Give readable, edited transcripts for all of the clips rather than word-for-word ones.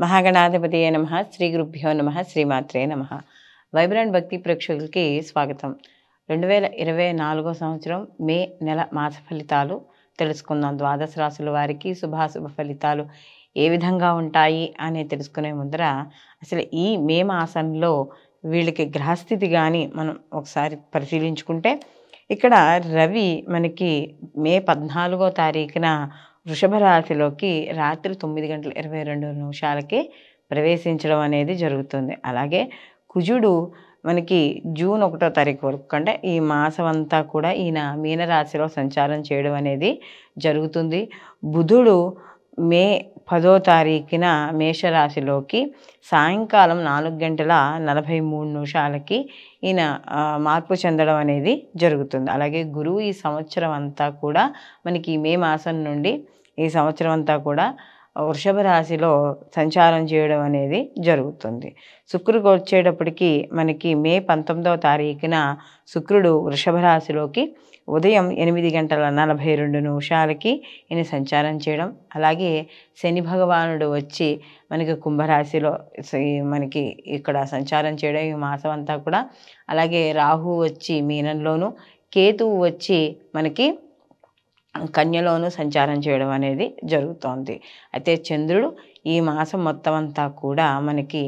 మహాగణాధిపతియే నమః. శ్రీ గురుభ్యో నమః. శ్రీమాత్రే నమః. వైబ్రెంట్ భక్తి ప్రేక్షకులకి స్వాగతం. 2024 సంవత్సరం మే నెల మాస ఫలితాలు తెలుసుకుందాం. ద్వాదశ రాశుల వారికి శుభాశుభ ఫలితాలు ఏ విధంగా ఉంటాయి అని తెలుసుకునే ముందర అసలు ఈ మే మాసంలో వీళ్ళకి గ్రహస్థితి కానీ మనం ఒకసారి పరిశీలించుకుంటే, ఇక్కడ రవి మనకి మే 14వ తారీఖున వృషభ రాశిలోకి రాత్రి 9:22 ప్రవేశించడం అనేది జరుగుతుంది. అలాగే కుజుడు మనకి జూన్ 1వ తారీఖు వరకు, అంటే ఈ మాసం అంతా కూడా ఈయన మీనరాశిలో సంచారం చేయడం అనేది జరుగుతుంది. బుధుడు మే 10వ తారీఖున మేషరాశిలోకి సాయంకాలం 4:43 ఈయన మార్పు చెందడం అనేది జరుగుతుంది. అలాగే గురువు ఈ సంవత్సరం అంతా కూడా మనకి మే మాసం నుండి ఈ సంవత్సరం అంతా కూడా వృషభ రాశిలో సంచారం చేయడం అనేది జరుగుతుంది. శుక్రుడికి వచ్చేటప్పటికి మనకి మే 19వ తారీఖున శుక్రుడు వృషభ రాశిలోకి ఉదయం 8:42 ఈయన సంచారం చేయడం. అలాగే శని భగవానుడు వచ్చి మనకి కుంభరాశిలో మనకి ఇక్కడ సంచారం చేయడం ఈ మాసం అంతా కూడా. అలాగే రాహు వచ్చి మీనంలోను, కేతువు వచ్చి మనకి కన్యలోను సంచారం చేయడం అనేది జరుగుతోంది. అయితే చంద్రుడు ఈ మాసం మొత్తం అంతా కూడా మనకి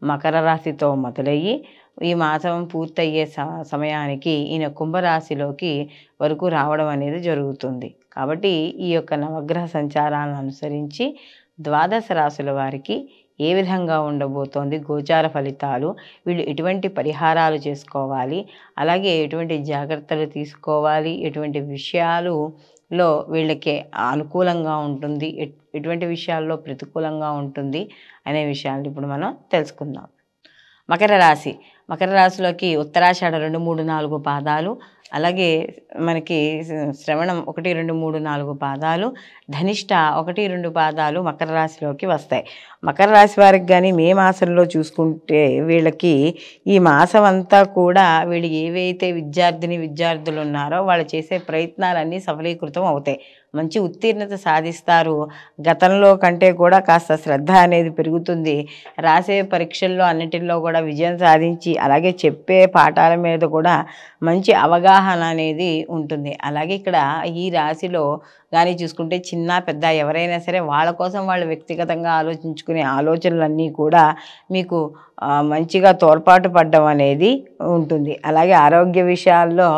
మకర రాశితో మొదలయ్యి ఈ మాసం పూర్తయ్యే సమయానికి ఈయన కుంభరాశిలోకి వరకు రావడం అనేది జరుగుతుంది. కాబట్టి ఈ యొక్క నవగ్రహ సంచారాలను అనుసరించి ద్వాదశ రాశుల వారికి ఏ విధంగా ఉండబోతోంది గోచార ఫలితాలు, వీళ్ళు ఎటువంటి పరిహారాలు చేసుకోవాలి, అలాగే ఎటువంటి జాగ్రత్తలు తీసుకోవాలి, ఎటువంటి విషయాలలో వీళ్ళకి అనుకూలంగా ఉంటుంది, ఎటువంటి విషయాల్లో ప్రతికూలంగా ఉంటుంది అనే విషయాలు ఇప్పుడు మనం తెలుసుకుందాం. మకర రాశి. మకర రాశిలోకి ఉత్తరాషాఢ 2, 3, 4 పాదాలు, అలాగే మనకి శ్రవణం 1, 2, 3, 4 పాదాలు, ధనిష్ట 1, 2 పాదాలు మకర రాశిలోకి వస్తాయి. మకర రాశి వారికి కానీ మే మాసంలో చూసుకుంటే వీళ్ళకి ఈ మాసం అంతా కూడా వీళ్ళు ఏవైతే విద్యార్థులు ఉన్నారో వాళ్ళు చేసే ప్రయత్నాలన్నీ సఫలీకృతం అవుతాయి. మంచి ఉత్తీర్ణత సాధిస్తారు. గతంలో కంటే కూడా కాస్త శ్రద్ధ అనేది పెరుగుతుంది. రాసే పరీక్షల్లో అన్నిటిల్లో కూడా విజయం సాధించి, అలాగే చెప్పే పాఠాల మీద కూడా మంచి అవగాహన అనేది ఉంటుంది. అలాగే ఇక్కడ ఈ రాశిలో కానీ చూసుకుంటే చిన్న పెద్ద ఎవరైనా సరే వాళ్ళ కోసం వాళ్ళు వ్యక్తిగతంగా ఆలోచించుకునే ఆలోచనలన్నీ కూడా మీకు మంచిగా తోడ్పాటు పడడం అనేది ఉంటుంది. అలాగే ఆరోగ్య విషయాల్లో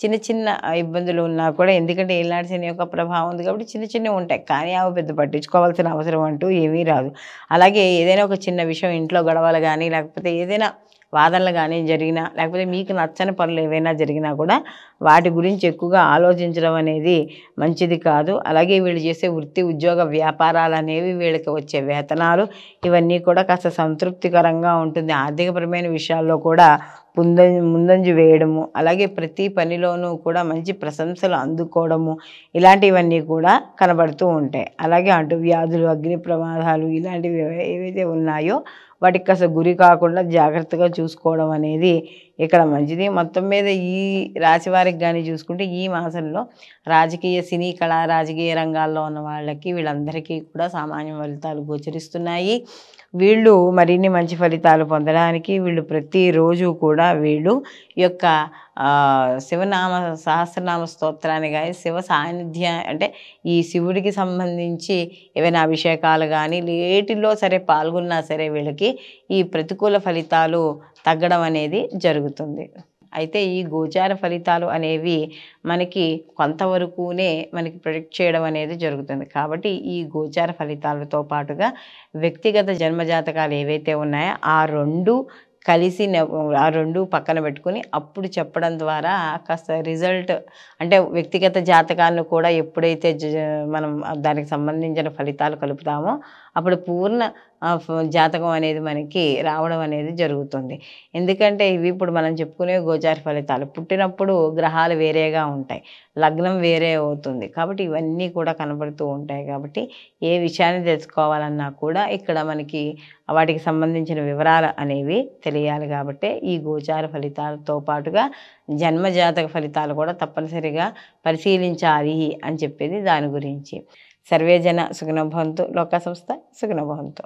చిన్న చిన్న ఇబ్బందులు ఉన్నా కూడా, ఎందుకంటే ఏలినాటి శని యొక్క ప్రభావం ఉంది కాబట్టి చిన్న చిన్నవి ఉంటాయి, కానీ అవి పెద్ద పట్టించుకోవాల్సిన అవసరం అంటూ ఏమీ రాదు. అలాగే ఏదైనా ఒక చిన్న విషయం ఇంట్లో గొడవలు కానీ, లేకపోతే ఏదైనా వాదనలు కానీ జరిగినా, లేకపోతే మీకు నచ్చని పనులు ఏవైనా జరిగినా కూడా వాటి గురించి ఎక్కువగా ఆలోచించడం అనేది మంచిది కాదు. అలాగే వీళ్ళు చేసే వృత్తి ఉద్యోగ వ్యాపారాలు అనేవి, వీళ్ళకి వచ్చే వేతనాలు ఇవన్నీ కూడా కాస్త సంతృప్తికరంగా ఉంటుంది. ఆర్థికపరమైన విషయాల్లో కూడా ముందంజ వేయడము, అలాగే ప్రతి పనిలోనూ కూడా మంచి ప్రశంసలు అందుకోవడము, ఇలాంటివన్నీ కూడా కనబడుతూ ఉంటాయి. అలాగే అంటువ్యాధులు, అగ్ని ప్రమాదాలు ఇలాంటివి ఏవైతే ఉన్నాయో వాటికి కాస్త గురి కాకుండా జాగ్రత్తగా చూసుకోవడం అనేది ఇక్కడ మంచిది. మొత్తం మీద ఈ రాశి వారికి కానీ చూసుకుంటే ఈ మాసంలో రాజకీయ, సినీ, కళా, రాజకీయ రంగాల్లో ఉన్న వాళ్ళకి వీళ్ళందరికీ కూడా సామాన్య ఫలితాలు గోచరిస్తున్నాయి. వీళ్ళు మరిన్ని మంచి ఫలితాలు పొందడానికి వీళ్ళు ప్రతిరోజు కూడా వీళ్ళు ఈ యొక్క శివనామ సహస్రనామ స్తోత్రాన్ని కానీ, శివ సాన్నిధ్యం అంటే ఈ శివుడికి సంబంధించి ఏవైనా అభిషేకాలు కానీ లేటిలో సరే పాల్గొన్నా సరే వీళ్ళకి ఈ ప్రతికూల ఫలితాలు తగ్గడం అనేది జరుగుతుంది. అయితే ఈ గోచార ఫలితాలు అనేవి మనకి కొంతవరకునే మనకి ప్రెడిక్ట్ చేయడం అనేది జరుగుతుంది. కాబట్టి ఈ గోచార ఫలితాలతో పాటుగా వ్యక్తిగత జన్మజాతకాలు ఏవైతే ఉన్నాయో ఆ రెండు పక్కన పెట్టుకుని అప్పుడు చెప్పడం ద్వారా కాస్త రిజల్ట్, అంటే వ్యక్తిగత జాతకాలను కూడా ఎప్పుడైతే మనం దానికి సంబంధించిన ఫలితాలు కలుపుతామో అప్పుడు పూర్ణ జాతకం అనేది మనకి రావడం అనేది జరుగుతుంది. ఎందుకంటే ఇవి ఇప్పుడు మనం చెప్పుకునే గోచార ఫలితాలు, పుట్టినప్పుడు గ్రహాలు వేరేగా ఉంటాయి, లగ్నం వేరే అవుతుంది, కాబట్టి ఇవన్నీ కూడా కనబడుతూ ఉంటాయి. కాబట్టి ఏ విషయాన్ని తెలుసుకోవాలన్నా కూడా ఇక్కడ మనకి వాటికి సంబంధించిన వివరాలు అనేవి తెలియాలి. కాబట్టి ఈ గోచార ఫలితాలతో పాటుగా జన్మజాతక ఫలితాలు కూడా తప్పనిసరిగా పరిశీలించాలి అని చెప్పేది దాని గురించి. సర్వే జన సుఖినో భవంతు. లోకా సంస్థ సుఖినో భవంతు.